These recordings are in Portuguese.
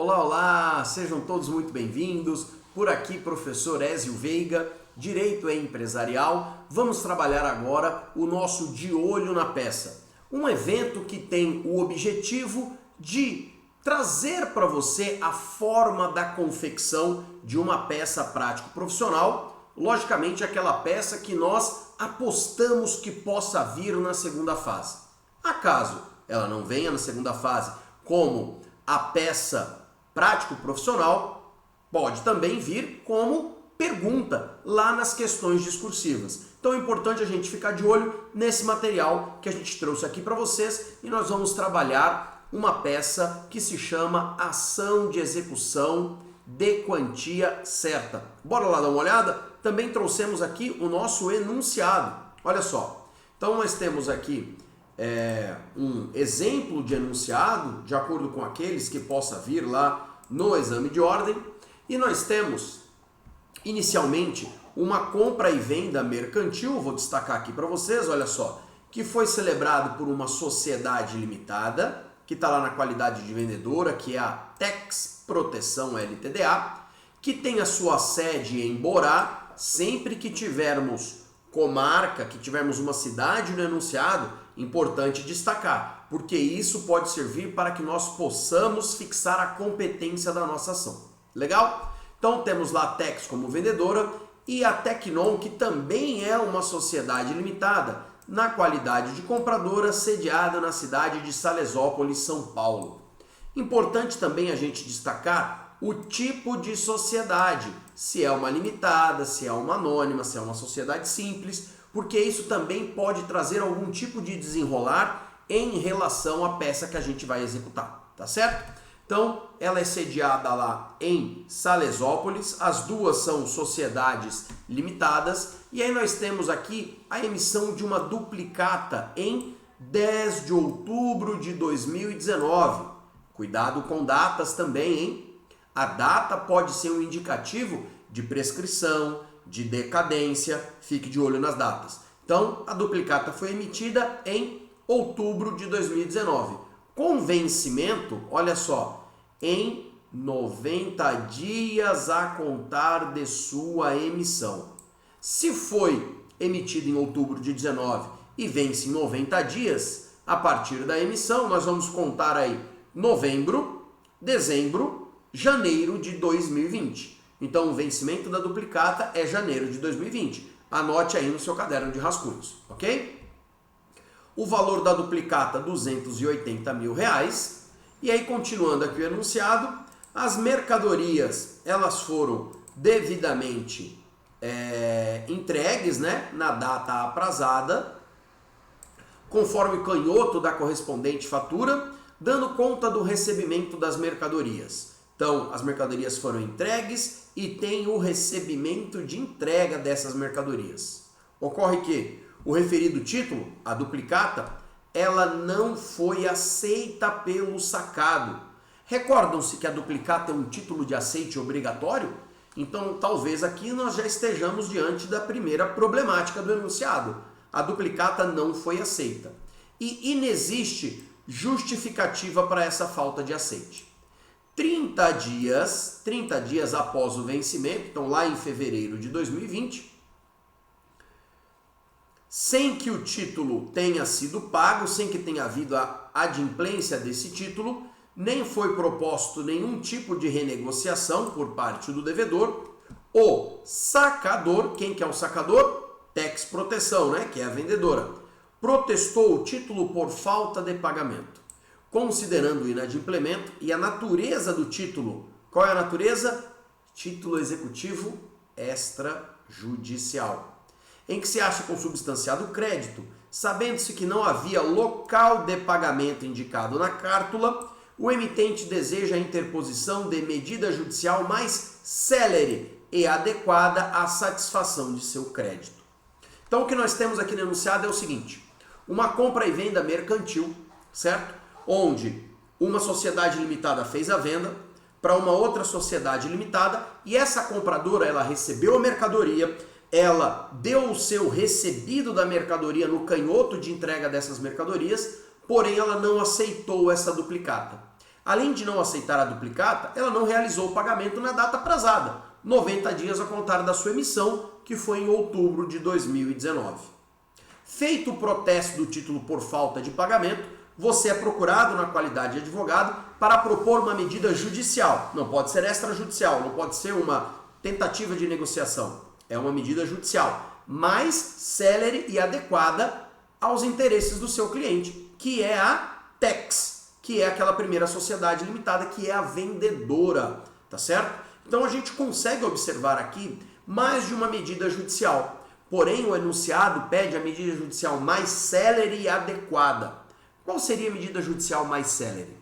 Olá, olá! Sejam todos muito bem-vindos. Por aqui, professor Ézio Veiga, Direito Empresarial. Vamos trabalhar agora o nosso De Olho na Peça. Um evento que tem o objetivo de trazer para você a forma da confecção de uma peça prático-profissional. Logicamente, aquela peça que nós apostamos que possa vir na segunda fase. Acaso ela não venha na segunda fase como a peça prático-profissional, pode também vir como pergunta lá nas questões discursivas. Então é importante a gente ficar de olho nesse material que a gente trouxe aqui para vocês e nós vamos trabalhar uma peça que se chama Ação de Execução de Quantia Certa. Bora lá dar uma olhada? Também trouxemos aqui o nosso enunciado. Olha só, então nós temos aqui um exemplo de enunciado, de acordo com aqueles que possa vir lá no exame de ordem, e nós temos inicialmente uma compra e venda mercantil, vou destacar aqui para vocês, olha só, que foi celebrado por uma sociedade limitada, que está lá na qualidade de vendedora, que é a Tex Proteção LTDA, que tem a sua sede em Borá. Sempre que tivermos comarca, que tivermos uma cidade no enunciado, importante destacar, porque isso pode servir para que nós possamos fixar a competência da nossa ação. Legal? Então temos lá a Tex como vendedora e a Tecnon, que também é uma sociedade limitada, na qualidade de compradora, sediada na cidade de Salesópolis, São Paulo. Importante também a gente destacar o tipo de sociedade, se é uma limitada, se é uma anônima, se é uma sociedade simples, porque isso também pode trazer algum tipo de desenrolar em relação à peça que a gente vai executar, tá certo? Então, ela é sediada lá em Salesópolis, as duas são sociedades limitadas, e aí nós temos aqui a emissão de uma duplicata em 10 de outubro de 2019. Cuidado com datas também, hein? A data pode ser um indicativo de prescrição, de decadência, fique de olho nas datas. Então, a duplicata foi emitida em outubro de 2019. Com vencimento, olha só, em 90 dias a contar de sua emissão. Se foi emitida em outubro de 19 e vence em 90 dias, a partir da emissão, nós vamos contar aí novembro, dezembro, janeiro de 2020. Então, o vencimento da duplicata é janeiro de 2020. Anote aí no seu caderno de rascunhos, ok? O valor da duplicata, R$280 mil. E aí, continuando aqui o enunciado, as mercadorias, elas foram devidamente entregues, né, na data aprazada, conforme o canhoto da correspondente fatura, dando conta do recebimento das mercadorias. Então, as mercadorias foram entregues e tem o recebimento de entrega dessas mercadorias. Ocorre que o referido título, a duplicata, ela não foi aceita pelo sacado. Recordam-se que a duplicata é um título de aceite obrigatório? Então, talvez aqui nós já estejamos diante da primeira problemática do enunciado. A duplicata não foi aceita. E inexiste justificativa para essa falta de aceite. 30 dias após o vencimento, então lá em fevereiro de 2020, sem que o título tenha sido pago, sem que tenha havido a adimplência desse título, nem foi proposto nenhum tipo de renegociação por parte do devedor, o sacador, quem que é o sacador? Tex Proteção, né? Que é a vendedora, protestou o título por falta de pagamento. Considerando o inadimplemento e a natureza do título. Qual é a natureza? Título executivo extrajudicial, em que se acha consubstanciado o crédito, sabendo-se que não havia local de pagamento indicado na cártula, o emitente deseja a interposição de medida judicial mais célere e adequada à satisfação de seu crédito. Então, o que nós temos aqui no enunciado é o seguinte: uma compra e venda mercantil, certo? Onde uma sociedade limitada fez a venda para uma outra sociedade limitada e essa compradora, ela recebeu a mercadoria, ela deu o seu recebido da mercadoria no canhoto de entrega dessas mercadorias, porém ela não aceitou essa duplicata. Além de não aceitar a duplicata, ela não realizou o pagamento na data prazada, 90 dias a contar da sua emissão, que foi em outubro de 2019. Feito o protesto do título por falta de pagamento, você é procurado na qualidade de advogado para propor uma medida judicial. Não pode ser extrajudicial, não pode ser uma tentativa de negociação. É uma medida judicial, mais célere e adequada aos interesses do seu cliente, que é a TEX, que é aquela primeira sociedade limitada, que é a vendedora, tá certo? Então a gente consegue observar aqui mais de uma medida judicial. Porém, o enunciado pede a medida judicial mais célere e adequada. Qual seria a medida judicial mais célere?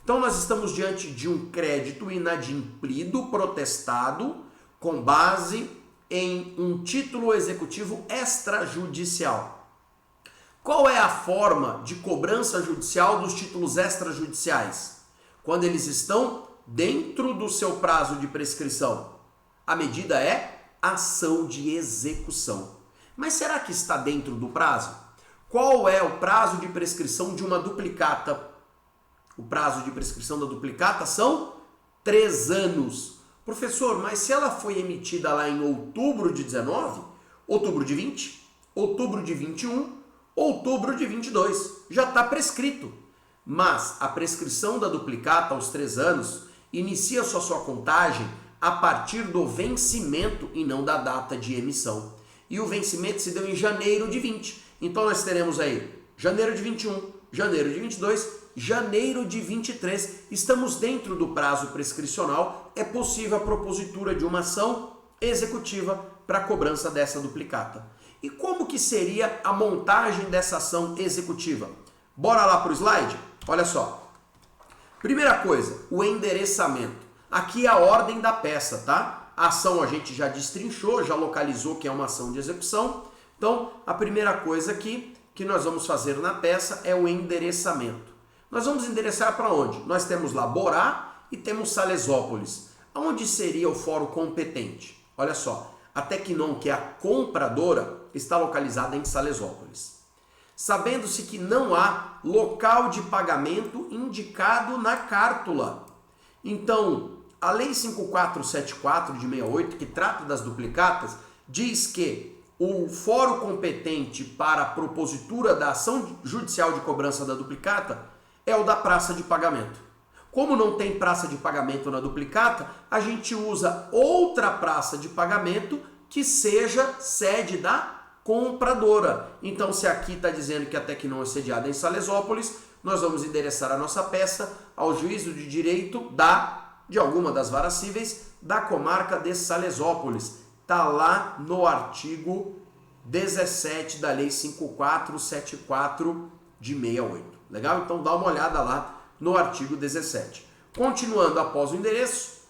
Então nós estamos diante de um crédito inadimplido protestado com base em um título executivo extrajudicial. Qual é a forma de cobrança judicial dos títulos extrajudiciais? Quando eles estão dentro do seu prazo de prescrição. A medida é ação de execução. Mas será que está dentro do prazo? Qual é o prazo de prescrição de uma duplicata? O prazo de prescrição da duplicata são 3 anos. Professor, mas se ela foi emitida lá em outubro de 19, outubro de 20, outubro de 21, outubro de 22, já está prescrito. Mas a prescrição da duplicata aos 3 anos inicia sua contagem a partir do vencimento e não da data de emissão. E o vencimento se deu em janeiro de 20. Então nós teremos aí janeiro de 21, janeiro de 22, janeiro de 23. Estamos dentro do prazo prescricional. É possível a propositura de uma ação executiva para a cobrança dessa duplicata. E como que seria a montagem dessa ação executiva? Bora lá para o slide? Olha só. Primeira coisa, o endereçamento. Aqui é a ordem da peça, tá? A ação a gente já destrinchou, já localizou que é uma ação de execução. Então, a primeira coisa aqui que nós vamos fazer na peça é o endereçamento. Nós vamos endereçar para onde? Nós temos lá Borá e temos Salesópolis. Aonde seria o fórum competente? Olha só, a Tecnon, que é a compradora, está localizada em Salesópolis. Sabendo-se que não há local de pagamento indicado na cártula. Então, a Lei 5474 de 68, que trata das duplicatas, diz que o fórum competente para a propositura da ação judicial de cobrança da duplicata é o da praça de pagamento. Como não tem praça de pagamento na duplicata, a gente usa outra praça de pagamento que seja sede da compradora. Então, se aqui está dizendo que a Tecnon é sediada em Salesópolis, nós vamos endereçar a nossa peça ao juízo de direito de alguma das varas cíveis da comarca de Salesópolis. Está lá no artigo 17 da Lei 5474 de 68. Legal? Então dá uma olhada lá no artigo 17. Continuando após o endereço,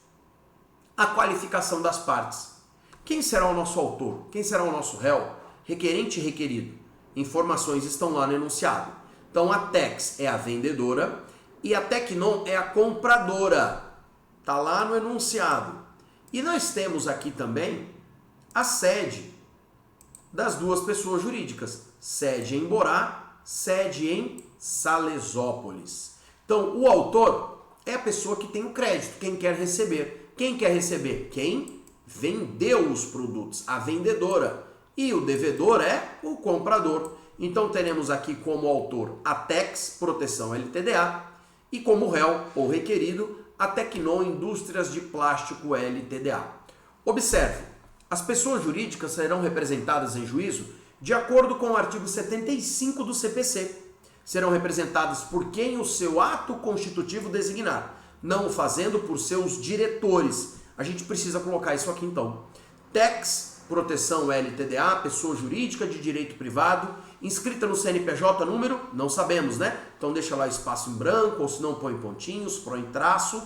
a qualificação das partes. Quem será o nosso autor? Quem será o nosso réu? Requerente e requerido. Informações estão lá no enunciado. Então a Tex é a vendedora e a Tecnon é a compradora. Está lá no enunciado. E nós temos aqui também a sede das duas pessoas jurídicas. Sede em Borá, sede em Salesópolis. Então, o autor é a pessoa que tem o crédito, quem quer receber. Quem quer receber? Quem vendeu os produtos, a vendedora. E o devedor é o comprador. Então, teremos aqui como autor a Tex, Proteção LTDA, e como réu ou requerido, a Tecnon Indústrias de Plástico LTDA. Observe. As pessoas jurídicas serão representadas em juízo de acordo com o artigo 75 do CPC. Serão representadas por quem o seu ato constitutivo designar, não o fazendo por seus diretores. A gente precisa colocar isso aqui então. Tex, Proteção LTDA, pessoa jurídica de direito privado, inscrita no CNPJ número, não sabemos, né? Então deixa lá espaço em branco, ou se não põe pontinhos, põe traço.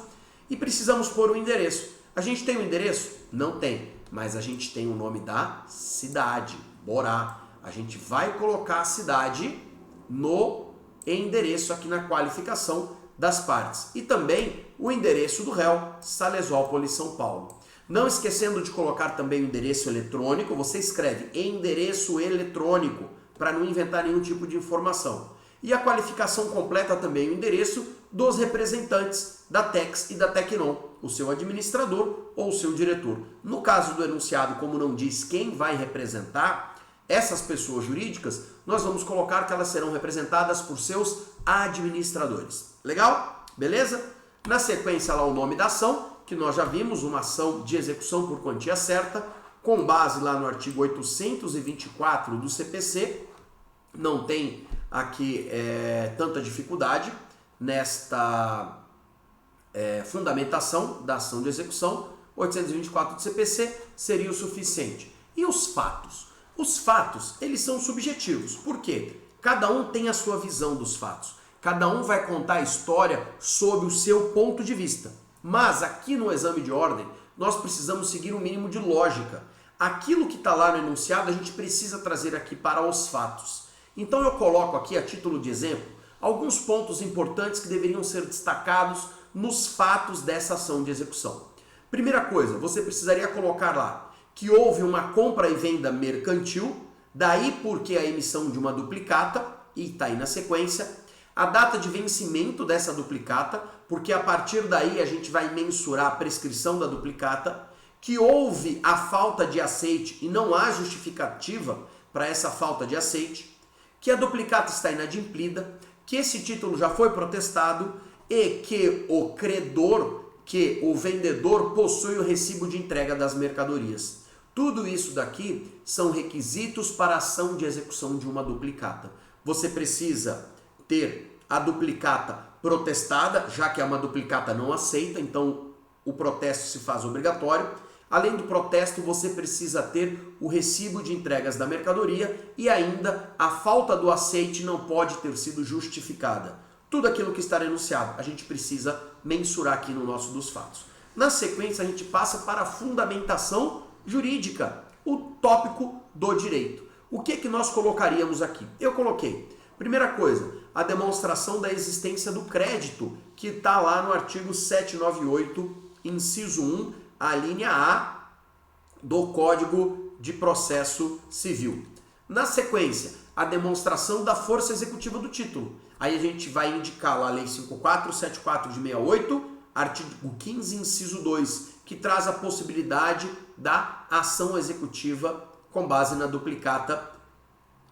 E precisamos pôr o endereço. A gente tem o endereço? Não tem. Mas a gente tem o nome da cidade, Borá. A gente vai colocar a cidade no endereço aqui na qualificação das partes. E também o endereço do réu, Salesópolis, São Paulo. Não esquecendo de colocar também o endereço eletrônico, você escreve endereço eletrônico, para não inventar nenhum tipo de informação. E a qualificação completa também o endereço dos representantes da Tex e da Tecnon, o seu administrador ou o seu diretor. No caso do enunciado, como não diz quem vai representar essas pessoas jurídicas, nós vamos colocar que elas serão representadas por seus administradores. Legal? Beleza? Na sequência lá o nome da ação, que nós já vimos, uma ação de execução por quantia certa, com base lá no artigo 824 do CPC. Não tem aqui tanta dificuldade nesta fundamentação da ação de execução. 824 do CPC seria o suficiente. E os fatos? Os fatos, eles são subjetivos. Por quê? Cada um tem a sua visão dos fatos. Cada um vai contar a história sob o seu ponto de vista. Mas aqui no exame de ordem, nós precisamos seguir um mínimo de lógica. Aquilo que está lá no enunciado, a gente precisa trazer aqui para os fatos. Então eu coloco aqui, a título de exemplo, alguns pontos importantes que deveriam ser destacados nos fatos dessa ação de execução. Primeira coisa, você precisaria colocar lá que houve uma compra e venda mercantil, daí porque a emissão de uma duplicata, e está aí na sequência, a data de vencimento dessa duplicata, porque a partir daí a gente vai mensurar a prescrição da duplicata, que houve a falta de aceite e não há justificativa para essa falta de aceite, que a duplicata está inadimplida, que esse título já foi protestado e que o credor, que o vendedor possui o recibo de entrega das mercadorias. Tudo isso daqui são requisitos para a ação de execução de uma duplicata. Você precisa ter a duplicata protestada, já que é uma duplicata não aceita, então o protesto se faz obrigatório. Além do protesto, você precisa ter o recibo de entregas da mercadoria e ainda a falta do aceite não pode ter sido justificada. Tudo aquilo que está enunciado, a gente precisa mensurar aqui no nosso dos fatos. Na sequência, a gente passa para a fundamentação jurídica, o tópico do direito. O que nós colocaríamos aqui? Eu coloquei, primeira coisa, a demonstração da existência do crédito, que está lá no artigo 798, inciso 1, a linha A do Código de Processo Civil. Na sequência, a demonstração da força executiva do título. Aí a gente vai indicar lá a Lei 5474 de 68, artigo 15, inciso 2, que traz a possibilidade da ação executiva com base na duplicata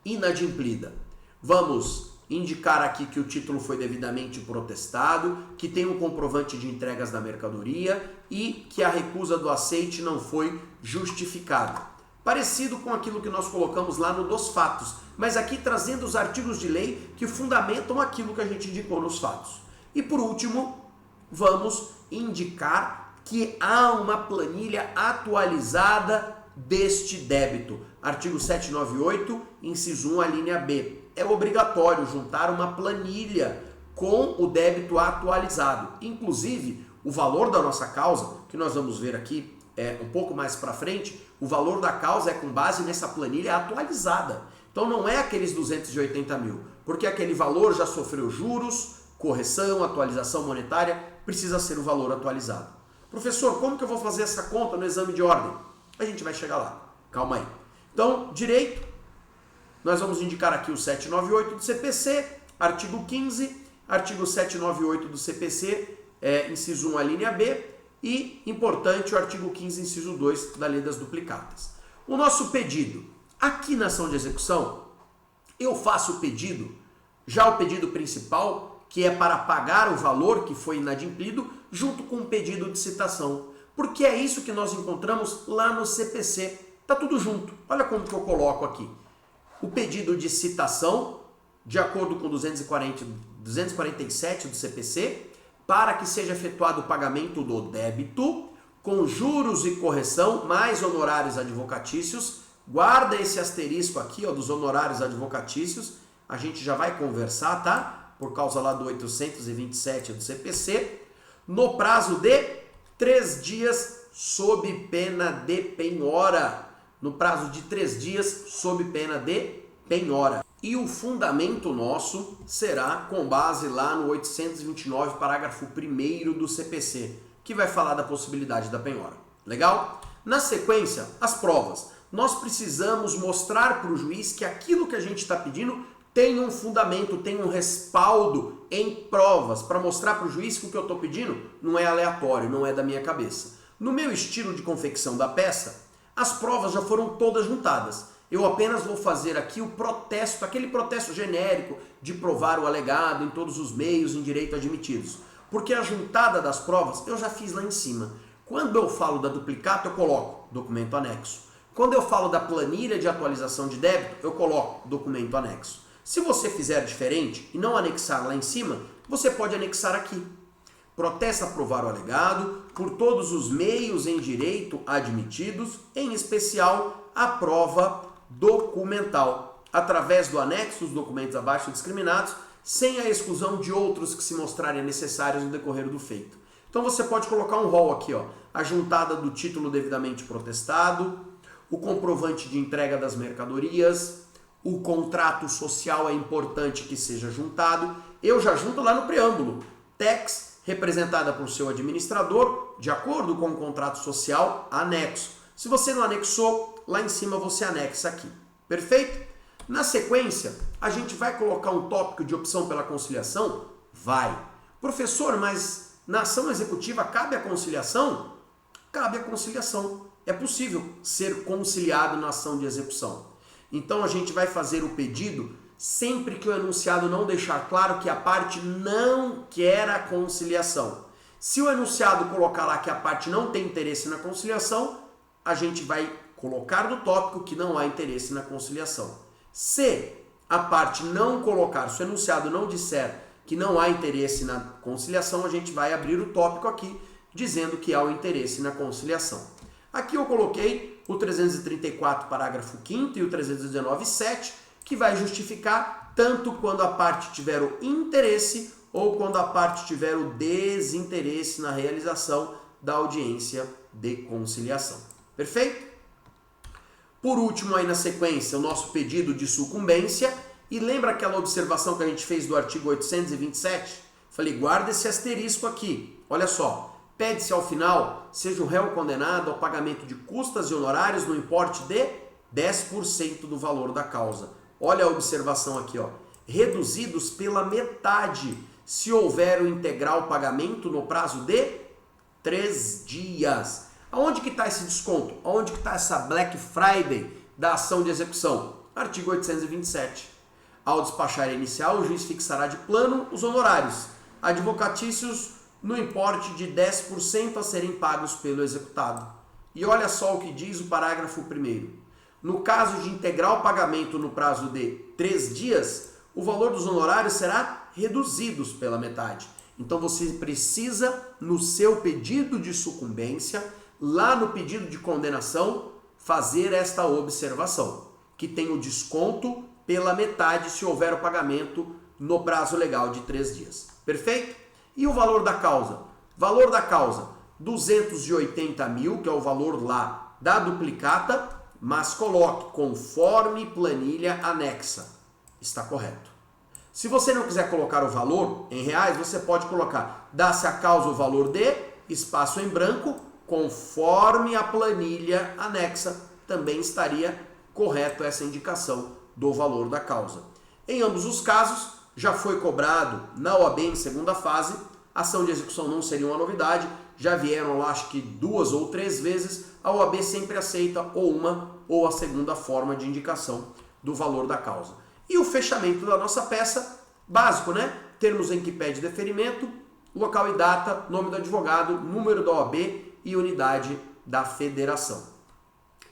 inadimplida. Vamos indicar aqui que o título foi devidamente protestado, que tem um comprovante de entregas da mercadoria e que a recusa do aceite não foi justificada. Parecido com aquilo que nós colocamos lá no dos fatos, mas aqui trazendo os artigos de lei que fundamentam aquilo que a gente indicou nos fatos. E por último, vamos indicar que há uma planilha atualizada deste débito. Artigo 798, inciso 1, a linha B. É obrigatório juntar uma planilha com o débito atualizado. Inclusive, o valor da nossa causa, que nós vamos ver aqui um pouco mais para frente, o valor da causa é com base nessa planilha atualizada. Então não é aqueles 280 mil, porque aquele valor já sofreu juros, correção, atualização monetária, precisa ser o valor atualizado. Professor, como que eu vou fazer essa conta no exame de ordem? A gente vai chegar lá, calma aí. Então, direito, nós vamos indicar aqui o 798 do CPC, artigo 15, artigo 798 do CPC, inciso 1, a linha B, e, importante, o artigo 15, inciso 2 da Lei das Duplicatas. O nosso pedido, aqui na ação de execução, eu faço o pedido, já o pedido principal, que é para pagar o valor que foi inadimplido, junto com o pedido de citação. Porque é isso que nós encontramos lá no CPC. Tá tudo junto. Olha como que eu coloco aqui. O pedido de citação, de acordo com 247 do CPC, para que seja efetuado o pagamento do débito, com juros e correção, mais honorários advocatícios. Guarda esse asterisco aqui, ó, dos honorários advocatícios. A gente já vai conversar, tá? Por causa lá do 827 do CPC. No prazo de 3 dias, sob pena de penhora. No prazo de 3 dias, sob pena de penhora. E o fundamento nosso será com base lá no 829, parágrafo 1º do CPC, que vai falar da possibilidade da penhora. Legal? Na sequência, as provas. Nós precisamos mostrar para o juiz que aquilo que a gente está pedindo tem um fundamento, tem um respaldo em provas para mostrar para o juiz que o que eu estou pedindo não é aleatório, não é da minha cabeça. No meu estilo de confecção da peça, as provas já foram todas juntadas. Eu apenas vou fazer aqui o protesto, aquele protesto genérico de provar o alegado em todos os meios em direito admitidos. Porque a juntada das provas eu já fiz lá em cima. Quando eu falo da duplicata, eu coloco documento anexo. Quando eu falo da planilha de atualização de débito, eu coloco documento anexo. Se você fizer diferente e não anexar lá em cima, você pode anexar aqui. Protesta provar o alegado por todos os meios em direito admitidos, em especial a prova documental, através do anexo dos documentos abaixo discriminados, sem a exclusão de outros que se mostrarem necessários no decorrer do feito. Então você pode colocar um rol aqui, ó, a juntada do título devidamente protestado, o comprovante de entrega das mercadorias, o contrato social é importante que seja juntado. Eu já junto lá no preâmbulo. Tax, representada por seu administrador, de acordo com o contrato social, anexo. Se você não anexou, lá em cima você anexa aqui. Perfeito? Na sequência, a gente vai colocar um tópico de opção pela conciliação? Vai. Professor, mas na ação executiva cabe a conciliação? Cabe a conciliação. É possível ser conciliado na ação de execução. Então a gente vai fazer o pedido sempre que o enunciado não deixar claro que a parte não quer a conciliação. Se o enunciado colocar lá que a parte não tem interesse na conciliação, a gente vai colocar no tópico que não há interesse na conciliação. Se a parte não colocar, se o enunciado não disser que não há interesse na conciliação, a gente vai abrir o tópico aqui dizendo que há o interesse na conciliação. Aqui eu coloquei o 334, parágrafo 5º e o 319, 7, que vai justificar tanto quando a parte tiver o interesse ou quando a parte tiver o desinteresse na realização da audiência de conciliação. Perfeito? Por último, aí na sequência, o nosso pedido de sucumbência. E lembra aquela observação que a gente fez do artigo 827? Falei, guarda esse asterisco aqui. Olha só. Pede-se ao final, seja o réu condenado ao pagamento de custas e honorários no importe de 10% do valor da causa. Olha a observação aqui, ó. Reduzidos pela metade, se houver o integral pagamento no prazo de 3 dias. Aonde que está esse desconto? Aonde que está essa Black Friday da ação de execução? Artigo 827. Ao despachar inicial, o juiz fixará de plano os honorários advocatícios no importe de 10% a serem pagos pelo executado. E olha só o que diz o parágrafo 1º. No caso de integral pagamento no prazo de 3 dias, o valor dos honorários será reduzidos pela metade. Então você precisa, no seu pedido de sucumbência, lá no pedido de condenação, fazer esta observação, que tem o desconto pela metade se houver o pagamento no prazo legal de 3 dias. Perfeito? E o valor da causa? Valor da causa, 280 mil, que é o valor lá da duplicata, mas coloque conforme planilha anexa. Está correto. Se você não quiser colocar o valor em reais, você pode colocar, dá-se a causa o valor de, espaço em branco, conforme a planilha anexa. Também estaria correto essa indicação do valor da causa. Em ambos os casos, já foi cobrado na OAB em segunda fase, ação de execução não seria uma novidade, já vieram lá acho que 2 ou 3 vezes, a OAB sempre aceita ou uma ou a segunda forma de indicação do valor da causa. E o fechamento da nossa peça, básico, né? Termos em que pede deferimento, local e data, nome do advogado, número da OAB e unidade da federação.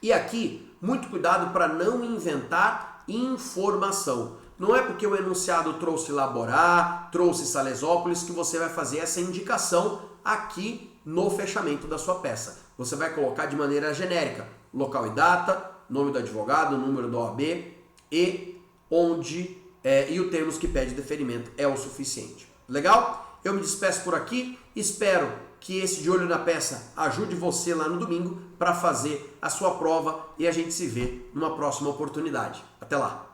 E aqui, muito cuidado para não inventar informação. Não é porque o enunciado trouxe Laborá, trouxe Salesópolis, que você vai fazer essa indicação aqui no fechamento da sua peça. Você vai colocar de maneira genérica, local e data, nome do advogado, número da OAB e onde e o termos que pede deferimento é o suficiente. Legal? Eu me despeço por aqui, espero que esse De Olho na Peça ajude você lá no domingo para fazer a sua prova e a gente se vê numa próxima oportunidade. Até lá!